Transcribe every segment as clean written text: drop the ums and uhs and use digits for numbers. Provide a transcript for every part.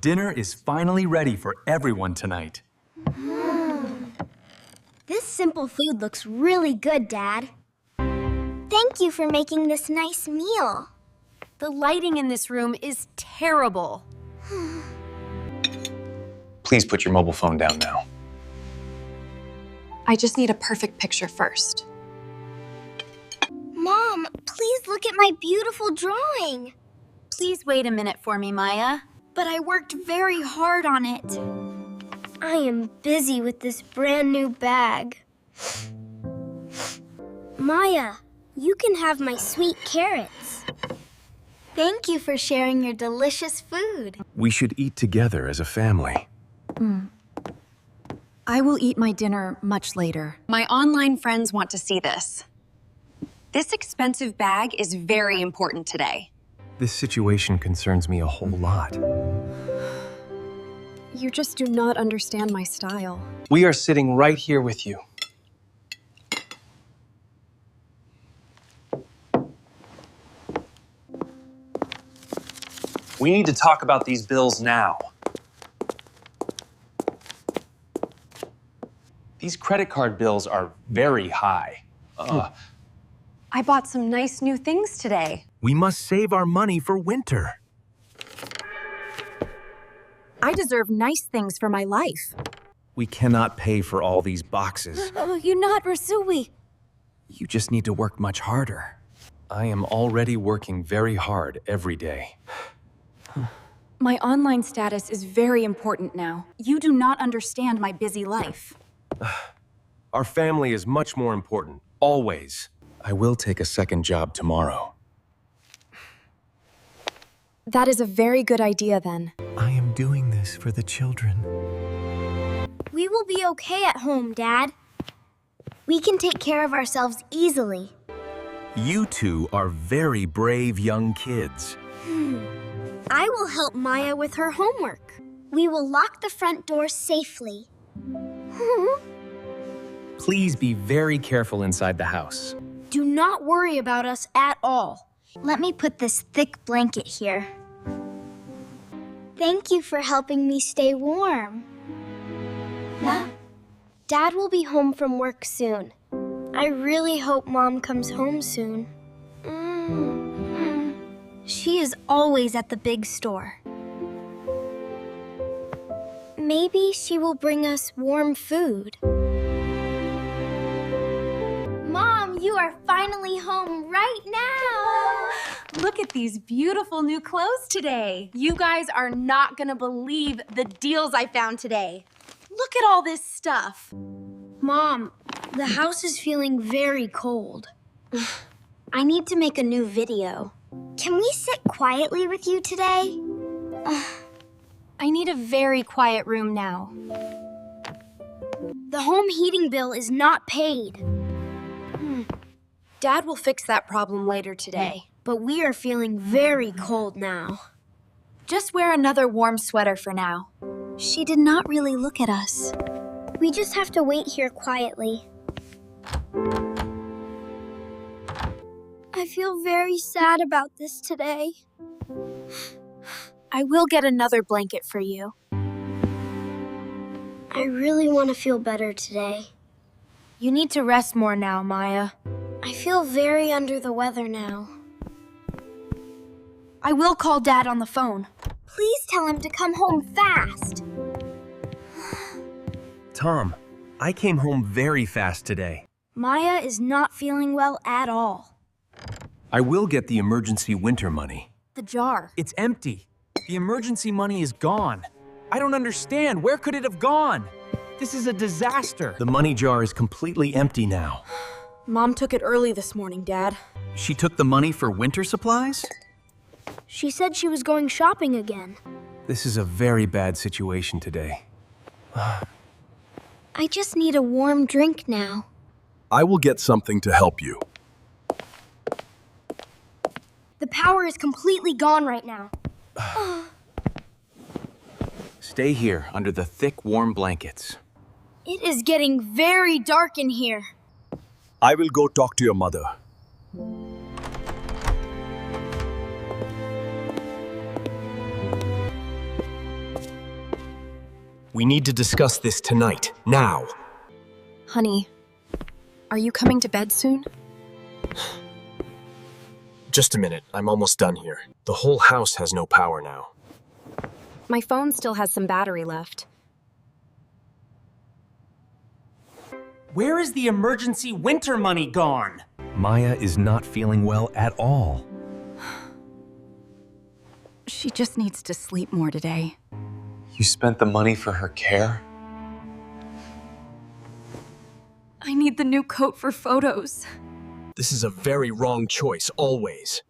Dinner is finally ready for everyone tonight. This simple food looks really good, Dad. Thank you for making this nice meal. The lighting in this room is terrible. Please put your mobile phone down now. I just need a perfect picture first. Mom, please look at my beautiful drawing. Please wait a minute for me, Maya. But I worked very hard on it. I am busy with this brand new bag. Maya, you can have my sweet carrots. Thank you for sharing your delicious food. We should eat together as a family. I will eat my dinner much later. My online friends want to see this. This expensive bag is very important today. This situation concerns me a whole lot. You just do not understand my style. We are sitting right here with you. We need to talk about these bills now. These credit card bills are very high. I bought some nice new things today. We must save our money for winter. I deserve nice things for my life. We cannot pay for all these boxes. Oh, you're not Rasui. You just need to work much harder. I am already working very hard every day. My online status is very important now. You do not understand my busy life. Our family is much more important, always. I will take a second job tomorrow. That is a very good idea, then. I am doing this for the children. We will be okay at home, Dad. We can take care of ourselves easily. You two are very brave young kids. I will help Maya with her homework. We will lock the front door safely. Please be very careful inside the house. Do not worry about us at all. Let me put this thick blanket here. Thank you for helping me stay warm. Dad will be home from work soon. I really hope Mom comes home soon. She is always at the big store. Maybe she will bring us warm food. Mom, you are finally home right now! Look at these beautiful new clothes today. You guys are not gonna believe the deals I found today. Look at all this stuff. Mom, the house is feeling very cold. I need to make a new video. Can we sit quietly with you today? I need a very quiet room now. The home heating bill is not paid. Dad will fix that problem later today. But we are feeling very cold now. Just wear another warm sweater for now. She did not really look at us. We just have to wait here quietly. I feel very sad about this today. I will get another blanket for you. I really want to feel better today. You need to rest more now, Maya. I feel very under the weather now. I will call Dad on the phone. Please tell him to come home fast. Tom, I came home very fast today. Maya is not feeling well at all. I will get the emergency winter money. The jar. It's empty. The emergency money is gone. I don't understand. Where could it have gone? This is a disaster. The money jar is completely empty now. Mom took it early this morning, Dad. She took the money for winter supplies? She said she was going shopping again. This is a very bad situation today. I just need a warm drink now. I will get something to help you. The power is completely gone right now. Stay here under the thick, warm blankets. It is getting very dark in here. I will go talk to your mother. We need to discuss this tonight, now. Honey, are you coming to bed soon? Just a minute, I'm almost done here. The whole house has no power now. My phone still has some battery left. Where is the emergency winter money gone? Maya is not feeling well at all. She just needs to sleep more today. You spent the money for her care? I need the new coat for photos. This is a very wrong choice, always.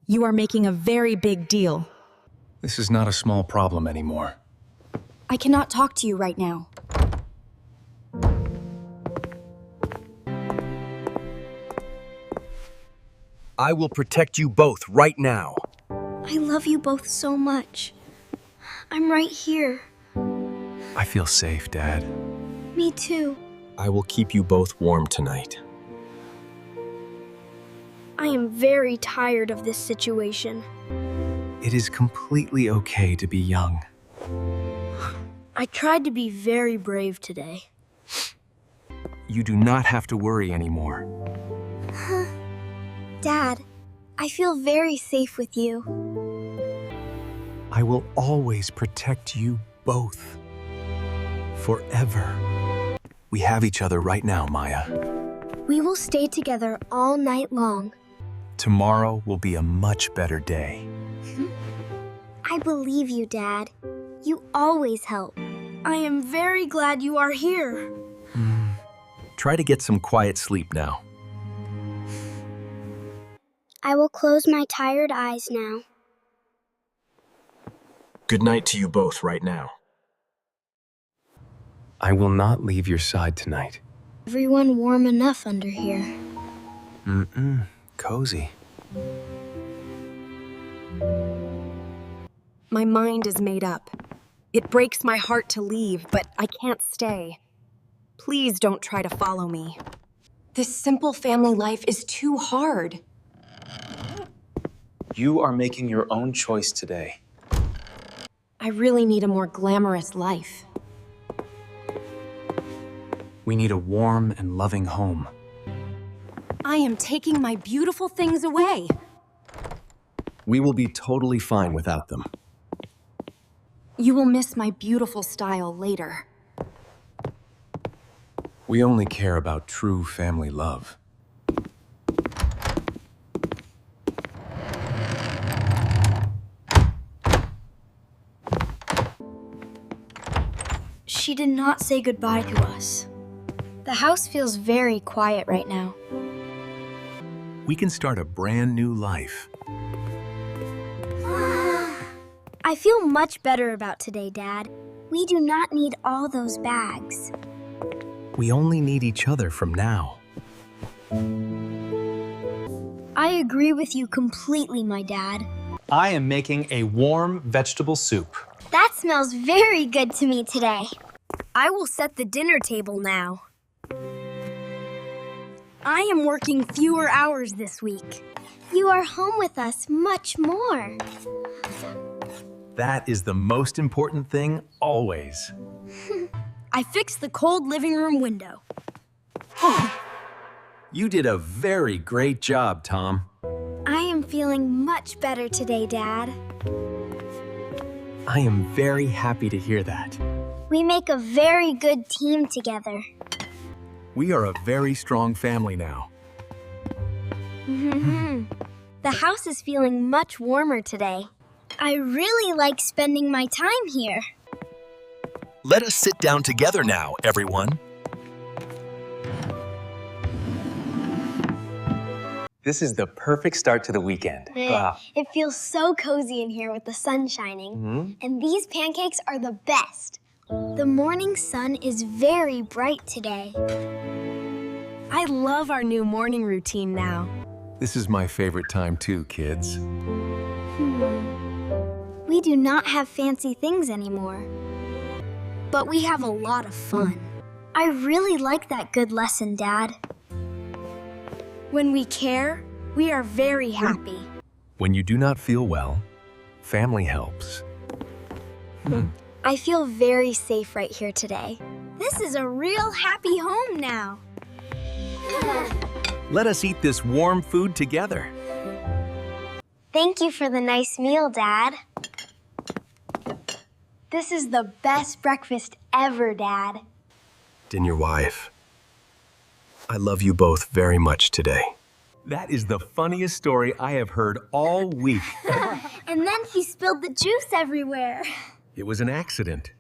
You are making a very big deal. This is not a small problem anymore. I cannot talk to you right now. I will protect you both right now. I love you both so much. I'm right here. I feel safe, Dad. Me too. I will keep you both warm tonight. I am very tired of this situation. It is completely okay to be young. I tried to be very brave today. You do not have to worry anymore. Dad, I feel very safe with you. I will always protect you both. Forever. We have each other right now, Maya. We will stay together all night long. Tomorrow will be a much better day. I believe you, Dad. You always help. I am very glad you are here. Try to get some quiet sleep now. I will close my tired eyes now. Good night to you both right now. I will not leave your side tonight. Everyone warm enough under here. Cozy. My mind is made up. It breaks my heart to leave, but I can't stay. Please don't try to follow me. This simple family life is too hard. You are making your own choice today. I really need a more glamorous life. We need a warm and loving home. I am taking my beautiful things away. We will be totally fine without them. You will miss my beautiful style later. We only care about true family love. She did not say goodbye to us. The house feels very quiet right now. We can start a brand new life. I feel much better about today, Dad. We do not need all those bags. We only need each other from now. I agree with you completely, my dad. I am making a warm vegetable soup. That smells very good to me today. I will set the dinner table now. I am working fewer hours this week. You are home with us much more. That is the most important thing always. I fixed the cold living room window. You did a very great job, Tom. I am feeling much better today, Dad. I am very happy to hear that. We make a very good team together. We are a very strong family now. The house is feeling much warmer today. I really like spending my time here. Let us sit down together now, everyone. This is the perfect start to the weekend. It feels so cozy in here with the sun shining. And these pancakes are the best. The morning sun is very bright today. I love our new morning routine now. This is my favorite time too, kids. We do not have fancy things anymore. But we have a lot of fun. I really like that good lesson, Dad. When we care, we are very happy. When you do not feel well, family helps. I feel very safe right here today. This is a real happy home now. Let us eat this warm food together. Thank you for the nice meal, Dad. This is the best breakfast ever, Dad. And your wife. I love you both very much today. That is the funniest story I have heard all week. And then he spilled the juice everywhere. It was an accident.